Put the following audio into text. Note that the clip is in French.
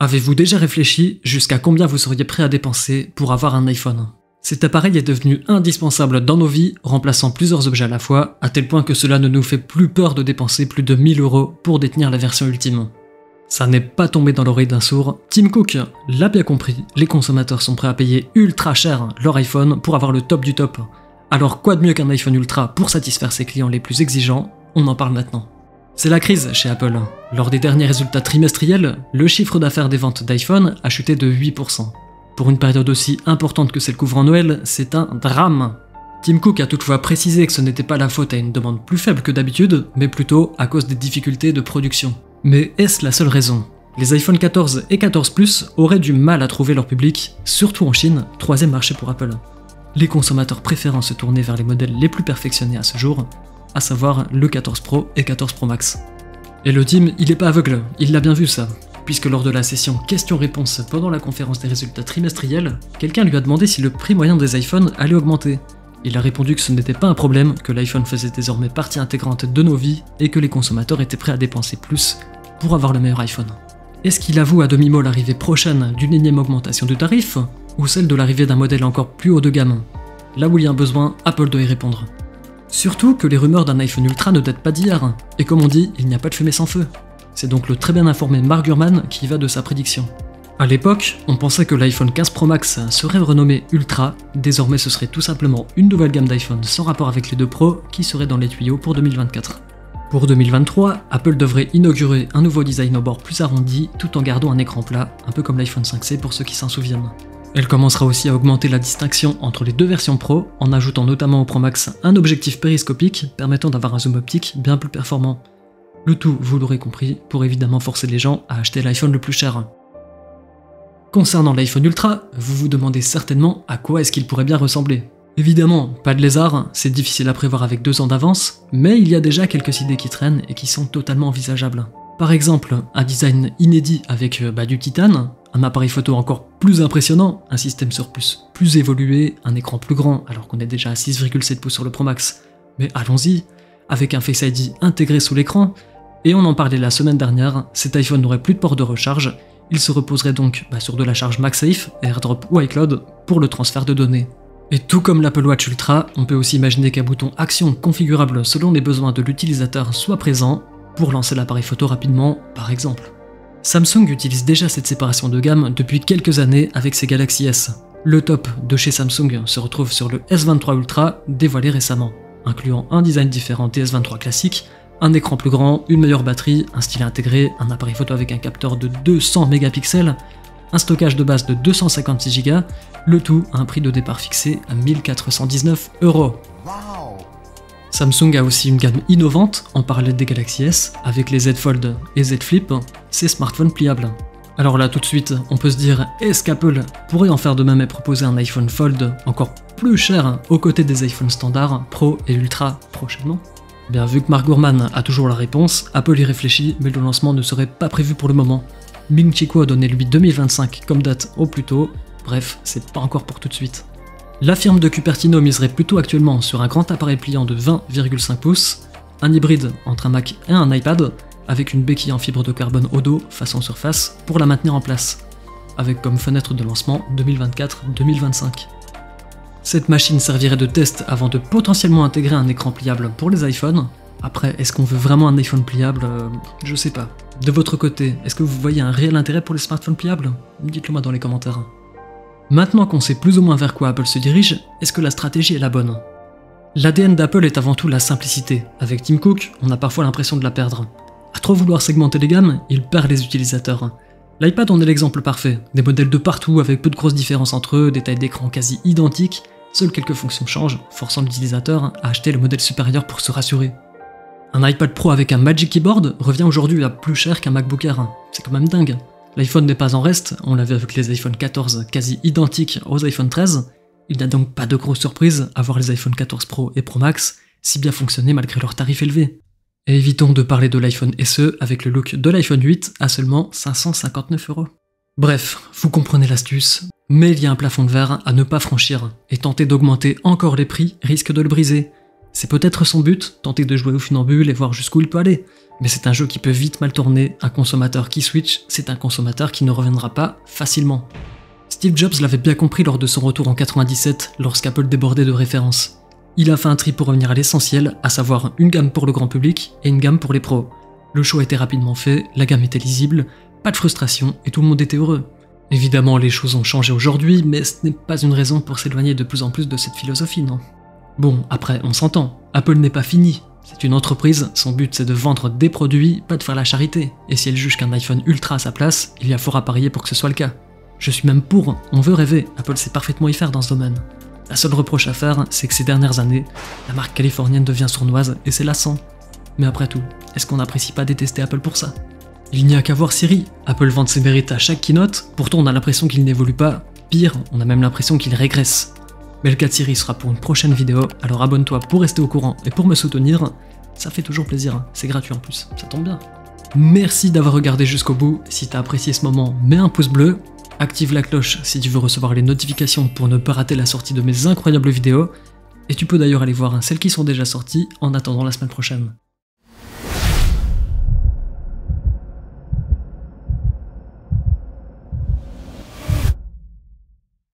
Avez-vous déjà réfléchi jusqu'à combien vous seriez prêt à dépenser pour avoir un iPhone? Cet appareil est devenu indispensable dans nos vies, remplaçant plusieurs objets à la fois, à tel point que cela ne nous fait plus peur de dépenser plus de 1000 € pour détenir la version ultime. Ça n'est pas tombé dans l'oreille d'un sourd, Tim Cook l'a bien compris, les consommateurs sont prêts à payer ultra cher leur iPhone pour avoir le top du top. Alors quoi de mieux qu'un iPhone Ultra pour satisfaire ses clients les plus exigeants? On en parle maintenant. C'est la crise chez Apple. Lors des derniers résultats trimestriels, le chiffre d'affaires des ventes d'iPhone a chuté de 8%. Pour une période aussi importante que celle couvrant Noël, c'est un drame. Tim Cook a toutefois précisé que ce n'était pas la faute à une demande plus faible que d'habitude, mais plutôt à cause des difficultés de production. Mais est-ce la seule raison? Les iPhone 14 et 14 Plus auraient du mal à trouver leur public, surtout en Chine, troisième marché pour Apple. Les consommateurs préférant se tourner vers les modèles les plus perfectionnés à ce jour, à savoir le 14 Pro et 14 Pro Max. Et le team, il est pas aveugle, il l'a bien vu ça, puisque lors de la session questions-réponses pendant la conférence des résultats trimestriels, quelqu'un lui a demandé si le prix moyen des iPhones allait augmenter. Il a répondu que ce n'était pas un problème, que l'iPhone faisait désormais partie intégrante de nos vies et que les consommateurs étaient prêts à dépenser plus pour avoir le meilleur iPhone. Est-ce qu'il avoue à demi-mot l'arrivée prochaine d'une énième augmentation de tarifs, ou celle de l'arrivée d'un modèle encore plus haut de gamme? Là où il y a un besoin, Apple doit y répondre. Surtout que les rumeurs d'un iPhone Ultra ne datent pas d'hier, et comme on dit, il n'y a pas de fumée sans feu. C'est donc le très bien informé Mark Gurman qui va de sa prédiction. A l'époque, on pensait que l'iPhone 15 Pro Max serait renommé Ultra, désormais ce serait tout simplement une nouvelle gamme d'iPhone sans rapport avec les deux Pro qui serait dans les tuyaux pour 2024. Pour 2023, Apple devrait inaugurer un nouveau design au bord plus arrondi tout en gardant un écran plat, un peu comme l'iPhone 5C pour ceux qui s'en souviennent. Elle commencera aussi à augmenter la distinction entre les deux versions Pro, en ajoutant notamment au Pro Max un objectif périscopique permettant d'avoir un zoom optique bien plus performant. Le tout, vous l'aurez compris, pour évidemment forcer les gens à acheter l'iPhone le plus cher. Concernant l'iPhone Ultra, vous vous demandez certainement à quoi est-ce qu'il pourrait bien ressembler. Évidemment, pas de lézard, c'est difficile à prévoir avec 2 ans d'avance, mais il y a déjà quelques idées qui traînent et qui sont totalement envisageables. Par exemple, un design inédit avec du titane, un appareil photo encore plus impressionnant, un système sur plus évolué, un écran plus grand alors qu'on est déjà à 6,7 pouces sur le Pro Max. Mais allons-y, avec un Face ID intégré sous l'écran, et on en parlait la semaine dernière, cet iPhone n'aurait plus de port de recharge, il se reposerait donc sur de la charge MagSafe, AirDrop ou iCloud pour le transfert de données. Et tout comme l'Apple Watch Ultra, on peut aussi imaginer qu'un bouton Action configurable selon les besoins de l'utilisateur soit présent pour lancer l'appareil photo rapidement, par exemple. Samsung utilise déjà cette séparation de gamme depuis quelques années avec ses Galaxy S. Le top de chez Samsung se retrouve sur le S23 Ultra dévoilé récemment, incluant un design différent des S23 classiques, un écran plus grand, une meilleure batterie, un stylet intégré, un appareil photo avec un capteur de 200 mégapixels, un stockage de base de 256 Go, le tout à un prix de départ fixé à 1419 €. Samsung a aussi une gamme innovante en parallèle des Galaxy S, avec les Z Fold et Z Flip, ces smartphones pliables. Alors là tout de suite, on peut se dire, est-ce qu'Apple pourrait en faire de même et proposer un iPhone Fold encore plus cher aux côtés des iPhones standards, Pro et Ultra prochainement? Bien vu que Mark Gurman a toujours la réponse, Apple y réfléchit, mais le lancement ne serait pas prévu pour le moment. Ming-Chi Kuo a donné lui 2025 comme date au plus tôt, bref, c'est pas encore pour tout de suite. La firme de Cupertino miserait plutôt actuellement sur un grand appareil pliant de 20,5 pouces, un hybride entre un Mac et un iPad, avec une béquille en fibre de carbone au dos façon surface pour la maintenir en place, avec comme fenêtre de lancement 2024-2025. Cette machine servirait de test avant de potentiellement intégrer un écran pliable pour les iPhones. Après, est-ce qu'on veut vraiment un iPhone pliable? Je sais pas. De votre côté, est-ce que vous voyez un réel intérêt pour les smartphones pliables? Dites-le moi dans les commentaires. Maintenant qu'on sait plus ou moins vers quoi Apple se dirige, est-ce que la stratégie est la bonne? L'ADN d'Apple est avant tout la simplicité. Avec Tim Cook, on a parfois l'impression de la perdre. À trop vouloir segmenter les gammes, il perd les utilisateurs. L'iPad en est l'exemple parfait. Des modèles de partout avec peu de grosses différences entre eux, des tailles d'écran quasi identiques, seules quelques fonctions changent, forçant l'utilisateur à acheter le modèle supérieur pour se rassurer. Un iPad Pro avec un Magic Keyboard revient aujourd'hui à plus cher qu'un MacBook Air. C'est quand même dingue. L'iPhone n'est pas en reste, on l'a vu avec les iPhone 14 quasi identiques aux iPhone 13, il n'y a donc pas de grosse surprise à voir les iPhone 14 Pro et Pro Max si bien fonctionner malgré leurs tarifs élevés. Et évitons de parler de l'iPhone SE avec le look de l'iPhone 8 à seulement 559 €. Bref, vous comprenez l'astuce, mais il y a un plafond de verre à ne pas franchir, et tenter d'augmenter encore les prix risque de le briser. C'est peut-être son but, tenter de jouer au funambule et voir jusqu'où il peut aller, mais c'est un jeu qui peut vite mal tourner, un consommateur qui switch, c'est un consommateur qui ne reviendra pas facilement. Steve Jobs l'avait bien compris lors de son retour en 97, lorsqu'Apple débordait de références. Il a fait un tri pour revenir à l'essentiel, à savoir une gamme pour le grand public et une gamme pour les pros. Le choix était rapidement fait, la gamme était lisible, pas de frustration et tout le monde était heureux. Évidemment, les choses ont changé aujourd'hui, mais ce n'est pas une raison pour s'éloigner de plus en plus de cette philosophie, non? Bon, après, on s'entend, Apple n'est pas fini. C'est une entreprise, son but c'est de vendre des produits, pas de faire la charité. Et si elle juge qu'un iPhone Ultra à sa place, il y a fort à parier pour que ce soit le cas. Je suis même pour, on veut rêver, Apple sait parfaitement y faire dans ce domaine. La seule reproche à faire, c'est que ces dernières années, la marque californienne devient sournoise et c'est lassant. Mais après tout, est-ce qu'on n'apprécie pas détester Apple pour ça? Il n'y a qu'à voir Siri, Apple vante ses mérites à chaque keynote, pourtant on a l'impression qu'il n'évolue pas, pire, on a même l'impression qu'il régresse. Mais le cas de Siri sera pour une prochaine vidéo, alors abonne-toi pour rester au courant et pour me soutenir, ça fait toujours plaisir, c'est gratuit en plus, ça tombe bien. Merci d'avoir regardé jusqu'au bout, si t'as apprécié ce moment, mets un pouce bleu, active la cloche si tu veux recevoir les notifications pour ne pas rater la sortie de mes incroyables vidéos, et tu peux d'ailleurs aller voir celles qui sont déjà sorties en attendant la semaine prochaine.